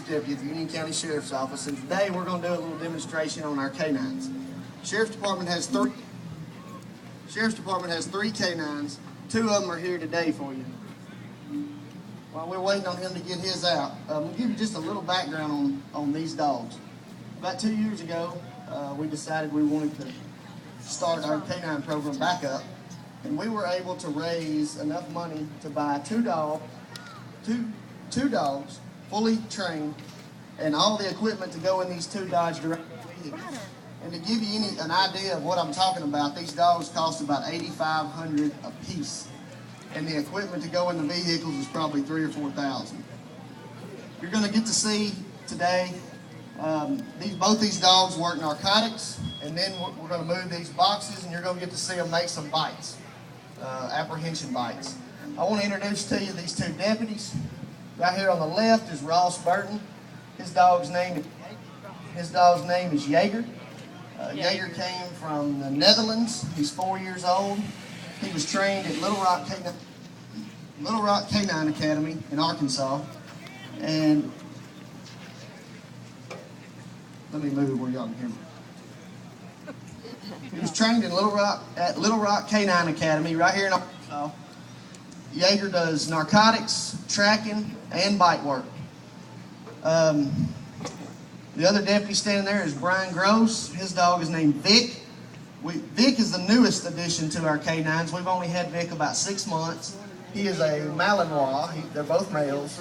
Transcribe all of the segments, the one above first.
Deputy at the Union County Sheriff's Office, and today we're going to do a little demonstration on our canines. Sheriff's Department has three canines. Two of them are here today for you. While we're waiting on him to get his out, we'll give you just a little background on these dogs. About 2 years ago, we decided we wanted to start our canine program back up, and we were able to raise enough money to buy two dogs, fully trained, and all the equipment to go in these two Dodge Durango vehicles. And to give you an idea of what I'm talking about, these dogs cost about $8,500 a piece, and the equipment to go in the vehicles is probably $3,000 or $4,000. You're going to get to see today. Both these dogs work narcotics, and then we're going to move these boxes, and you're going to get to see them make some bites, apprehension bites. I want to introduce to you these two deputies. Right here on the left is Ross Burton. His dog's name is Jaeger. Jaeger came from the Netherlands. He's 4 years old. He was trained at Little Rock Canine Academy in Arkansas, and let me move where y'all can hear me. He was trained in Little Rock Canine Academy right here in Arkansas. Jaeger does narcotics, tracking, and bite work. The other deputy standing there is Brian Gross. His dog is named Vic. Vic is the newest addition to our canines. We've only had Vic about 6 months. He is a Malinois. They're both males.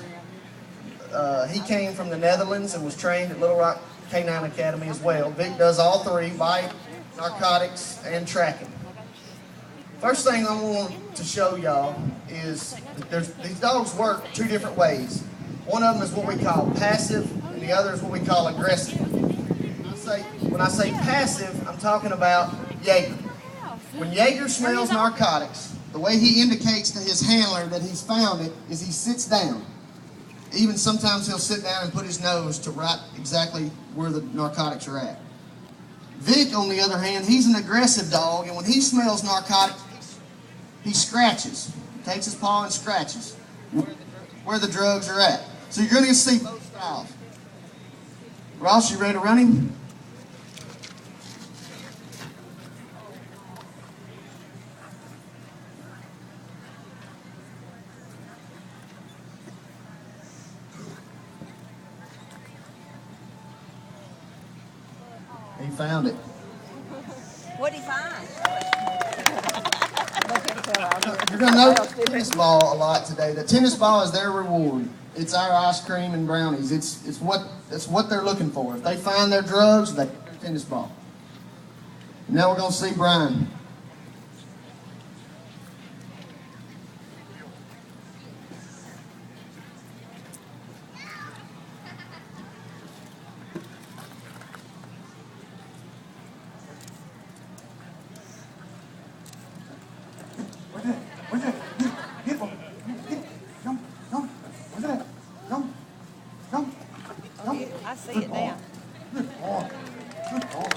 He came from the Netherlands and was trained at Little Rock Canine Academy as well. Vic does all three: bite, narcotics, and tracking. First thing I want to show y'all is that these dogs work two different ways. One of them is what we call passive, and the other is what we call aggressive. When I say passive, I'm talking about Jaeger. When Jaeger smells narcotics, the way he indicates to his handler that he's found it is he sits down. Even sometimes he'll sit down and put his nose to right exactly where the narcotics are at. Vic, on the other hand, he's an aggressive dog, and when he smells narcotics, he scratches. He takes his paw and scratches where the drugs are at. So you're going to see both styles. Ross, you ready to run him? He found it. What did he find? You're going to notice the tennis ball a lot today. The tennis ball is their reward. It's our ice cream and brownies. It's what they're looking for. If they find their drugs, they get their tennis ball. Now we're going to see Brian. I see it now. Good boy. Good boy.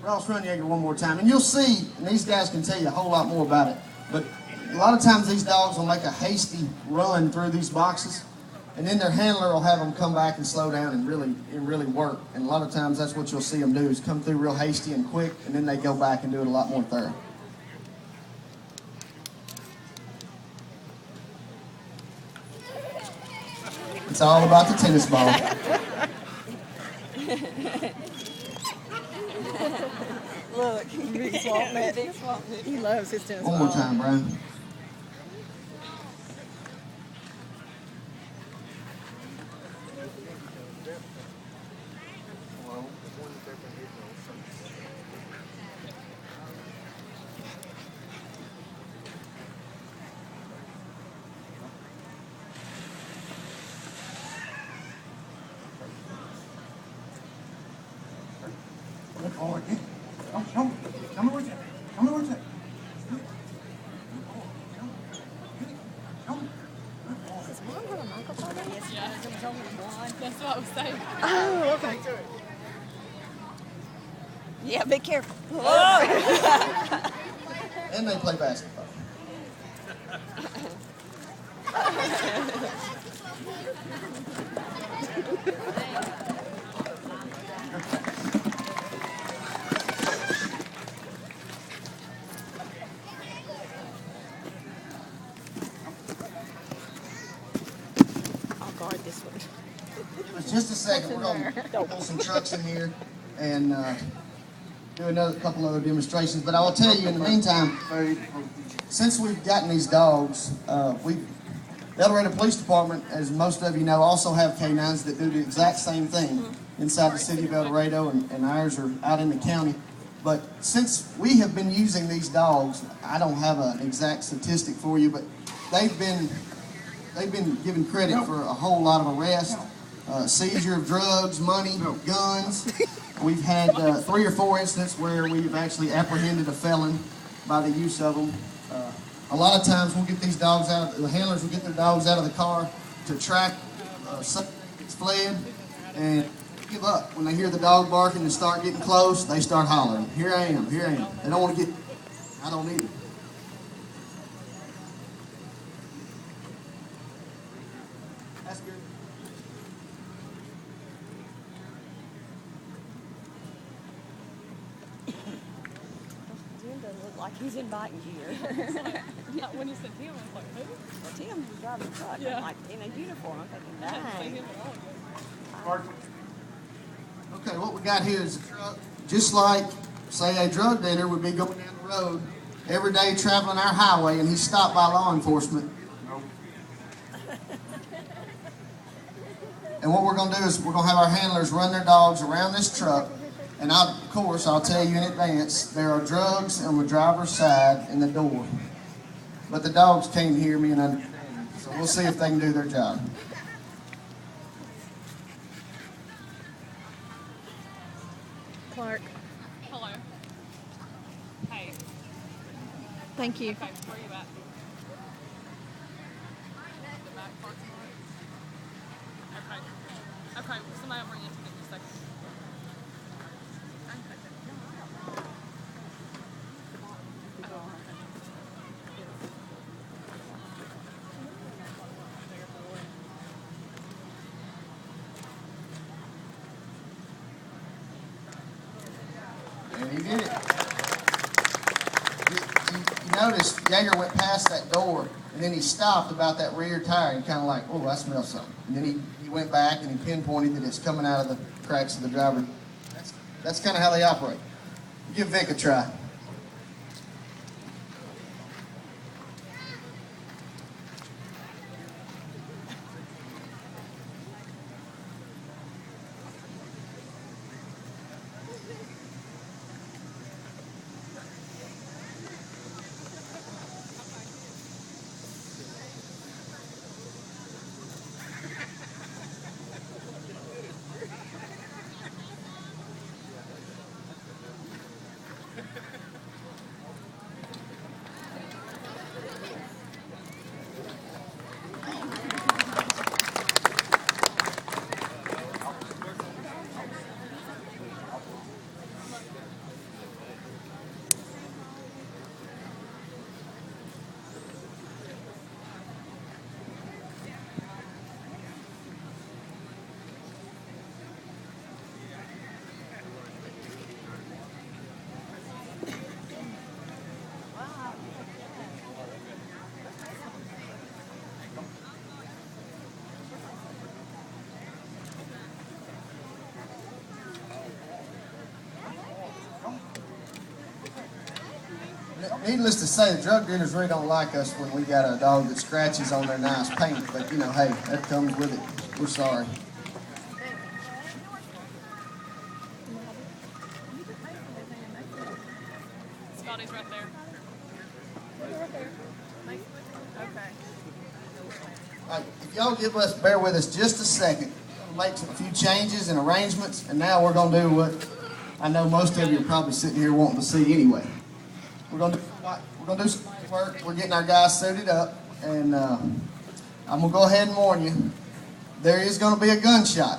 Ross, run Jaeger one more time. And you'll see, and these guys can tell you a whole lot more about it, but a lot of times these dogs will make a hasty run through these boxes, and then their handler will have them come back and slow down and really work. And a lot of times that's what you'll see them do, is come through real hasty and quick, and then they go back and do it a lot more thorough. It's all about the tennis ball. Look, Vic's wanting it. He loves his tennis ball. One more time, Brian. Good boy. Come where's it? Come where's it? Is Mom have a microphone? Yes, Yeah, it's only one. That's what I was saying. Oh, okay. Yeah, be careful. Whoa. And they play basketball. I'll guard this one. Give us just a second. We're going to pull some trucks in here and do another couple other demonstrations. But I will tell you, in the meantime, since we've gotten these dogs, the El Dorado Police Department, as most of you know, also have canines that do the exact same thing inside the city of El Dorado, and ours are out in the county. But since we have been using these dogs, I don't have an exact statistic for you, but they've been given credit for a whole lot of arrests, seizure of drugs, money, guns. We've had 3 or 4 incidents where we've actually apprehended a felon by the use of them. A lot of times we'll get these dogs out, the handlers will get their dogs out of the car to track something that's fled, and give up. When they hear the dog barking and start getting close, they start hollering, "Here I am, here I am." They don't want to get, I don't either. That's good. Tim doesn't look like he's inviting gear. Yeah, when you said Tim, I was like, who? Well, Tim was driving the truck. Yeah. I'm like, in a uniform. I'm thinking, I hadn't seen dang. him at all yet. Okay, what we got here is a truck, just like, say, a drug dealer would be going down the road every day traveling our highway, and he's stopped by law enforcement. And what we're going to do is we're going to have our handlers run their dogs around this truck, and of course, I'll tell you in advance, there are drugs on the driver's side in the door. But the dogs can't hear me and understand me, so we'll see if they can do their job. Clark, Hello. Hey. thank you. Okay, where you at? The back parking lot? Okay. Okay, somebody will bring you in a second. And he did it. You notice Jaeger went past that door, and then he stopped about that rear tire and kind of like, "Oh, I smell something." And then he went back and he pinpointed that it's coming out of the cracks of the driver. That's kind of how they operate. Give Vic a try. Needless to say, the drug dealers really don't like us when we got a dog that scratches on their nice paint. But, you know, hey, that comes with it. We're sorry. Scotty's right there. Okay. All right, if y'all bear with us just a second, we'll make a few changes and arrangements, and now we're going to do what I know most of you are probably sitting here wanting to see anyway. We're going to do some work. We're getting our guys suited up, and I'm going to go ahead and warn you, there is going to be a gunshot.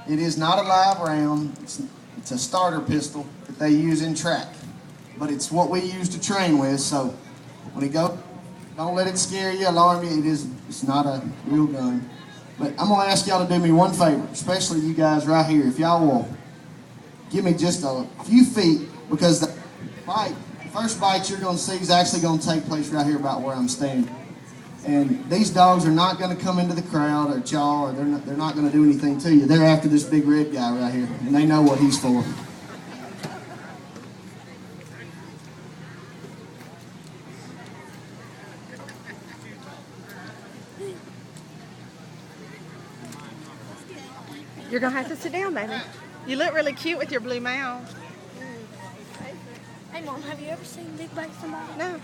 It is not a live round. It's a starter pistol that they use in track, but it's what we use to train with. So when he go, don't let it scare you, alarm you. It's not a real gun. But I'm gonna ask y'all to do me one favor, especially you guys right here. If y'all will give me just a few feet, because the first bite you're gonna see is actually gonna take place right here about where I'm standing. And these dogs are not going to come into the crowd or jaw, or they're not going to do anything to you. They're after this big red guy right here, and they know what he's for. You're gonna have to sit down, baby. You look really cute with your blue mouth. Hey, Mom, have you ever seen Big Bang somebody? No.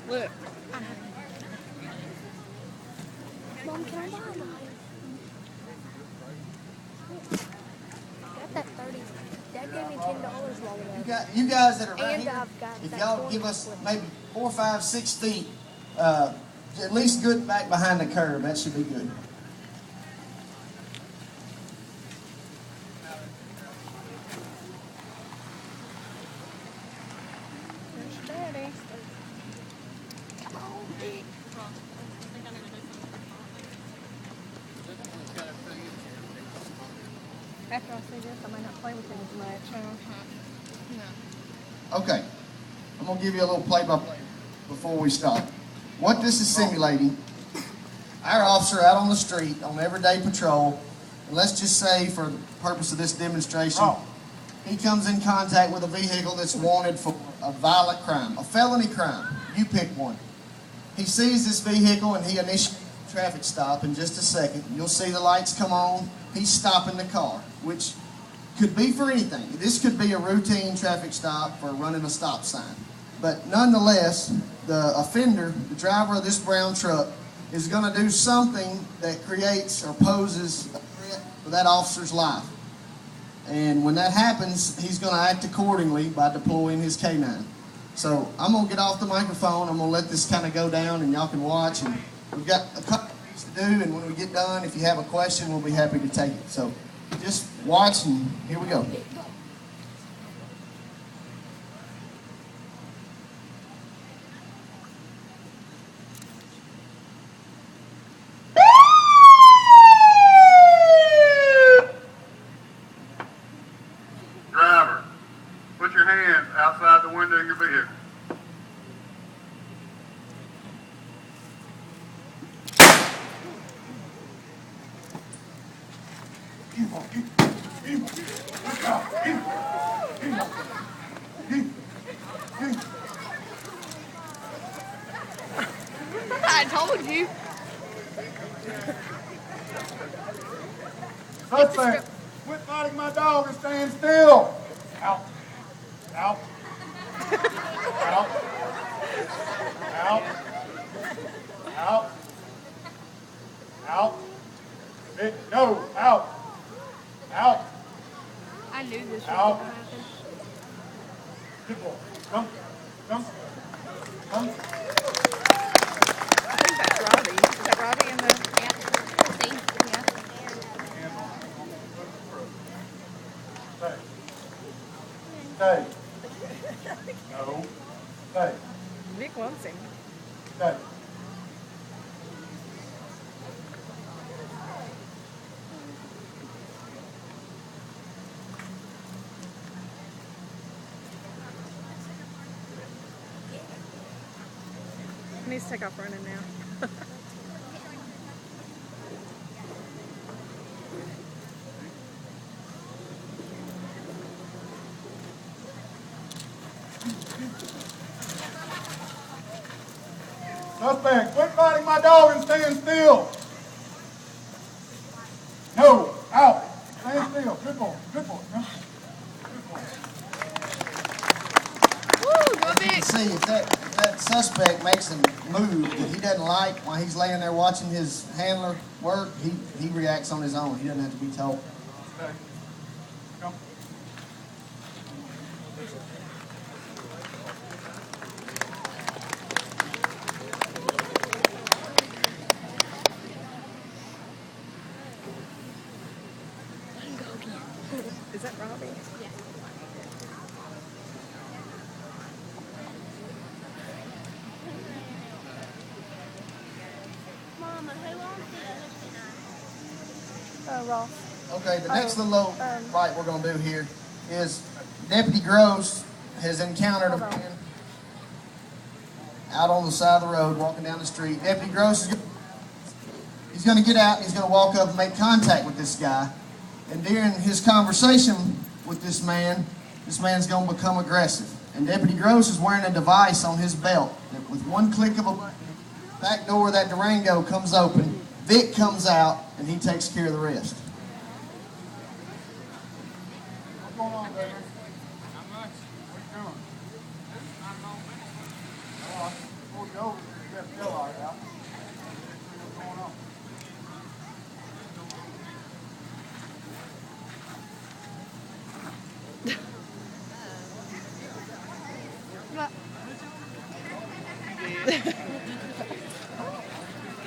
Look. Mom, can I buy a knife? Got that 30. Dad gave me $10 while we had. You guys that are right And here, I've got if that y'all give us flip. maybe 4, 5, 6 feet, at least good back behind the curb, that should be good. There's Daddy. After I see this, I might not play with him as much. Okay, I'm going to give you a little play-by-play before we start. What this is simulating, our officer out on the street on everyday patrol, and let's just say for the purpose of this demonstration, he comes in contact with a vehicle that's wanted for a violent crime, a felony crime. You pick one. He sees this vehicle and he initiates a traffic stop in just a second. You'll see the lights come on. He's stopping the car, which could be for anything. This could be a routine traffic stop for running a stop sign. But nonetheless, the offender, the driver of this brown truck, is going to do something that creates or poses a threat for that officer's life. And when that happens, he's going to act accordingly by deploying his K9. So I'm going to get off the microphone. I'm going to let this kind of go down and y'all can watch. And we've got a couple of things to do, and when we get done, if you have a question, we'll be happy to take it. So just watch, and here we go. Driver, put your hands outside the window of your vehicle. I told you. Suspect, quit fighting my dog and stand still. Out. Out. Out. Out. Out. Out. Go. Out. Out. I knew this was Out. going to happen. Good boy. Come. Come. Come. I think that's Robbie. Is that Robbie in the... Yeah. See? Yeah. Hands on. Stay. Stay. No. Stay. Vic wants him. Stay. He needs to take off running now. Suspect, quit fighting my dog and stand still. No, out. Stand still. Good boy. Good boy. Come. Good boy. Woo, go You can Vic. see if that suspect makes a move that he doesn't like while he's laying there watching his handler work, he reacts on his own. He doesn't have to be told. Stay. Come. Is that Robbie? Mama, who owns the other canine? Ross. Okay, the next little fight we're gonna do here is Deputy Gross has encountered a man out on the side of the road walking down the street. Deputy Gross is he's gonna get out and he's gonna walk up and make contact with this guy. And during his conversation with this man's gonna become aggressive. And Deputy Gross is wearing a device on his belt that with one click of a button, back door of that Durango comes open, Vic comes out, and he takes care of the rest. What's going on, baby? Not much. What you doing? Oh, I pulled you over because you got the tail light out. What's going on?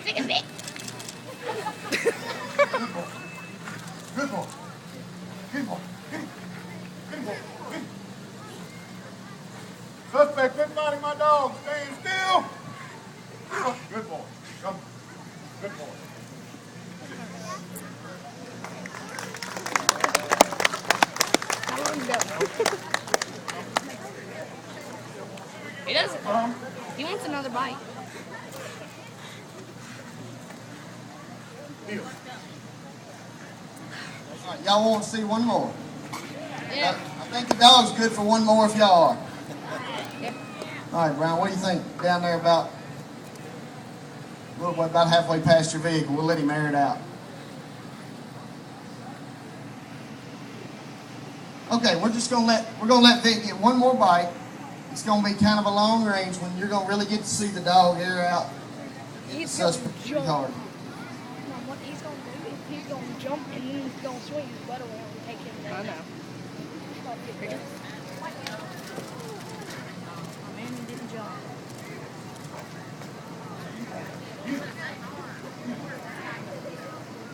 Take a bit. Good boy. Good boy. Good boy. Good. Suspect, quit biting my dog. Stand still. Good boy. Come. Good boy. He doesn't. He wants another bite. Deal. All right, y'all want to see one more? Yeah. I think the dog's good for one more if y'all are. Yep. All right, Brown, what do you think? Down there about about halfway past your vehicle. We'll let him air it out. Okay, we're gonna let Vic get one more bite. It's gonna be kind of a long range when you're gonna really get to see the dog air out the suspect pretty hard. Mom, what he's gonna do is he's gonna jump and then he's gonna swing his butt around and take him down. I know. Man, he didn't jump.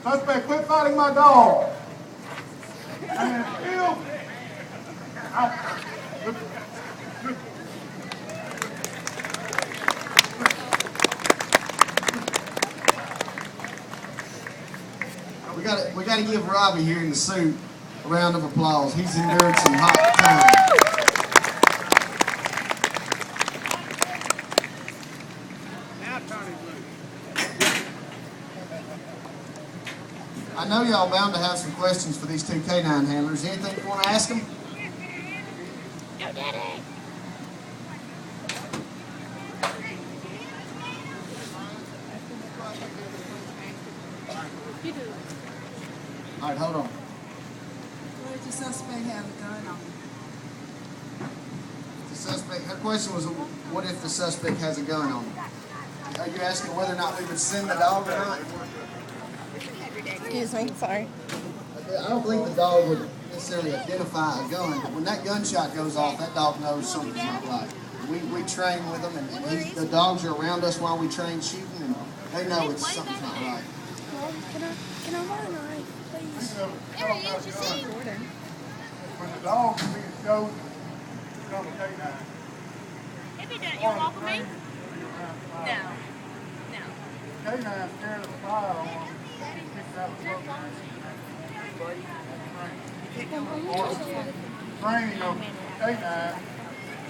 Suspect, quit fighting my dog. Stand still. Out. Good. Good. We gotta give Robbie here in the suit a round of applause. He's endured some hot times. I know y'all bound to have some questions for these two canine handlers. Anything you want to ask them? No, Daddy. All right, hold on. Where does the suspect have a gun on? The suspect, her question was, what if the suspect has a gun on him? Are you asking whether or not we would send the dog or not? Excuse me, sorry. I don't think the dog would necessarily identify a gun, but when that gunshot goes off, that dog knows something's not right. We train with them, and the dogs are around us while we train shooting, and they know it's something's not right. Mom, can I buy a knife, please? There he is, you see? When the dog is being chosen to become a canine, If he doesn't, you walk with me? No. No. canine scared of the firearm, picks out the program. Training of canine,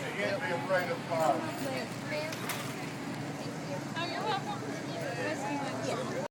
they can't be afraid of fire.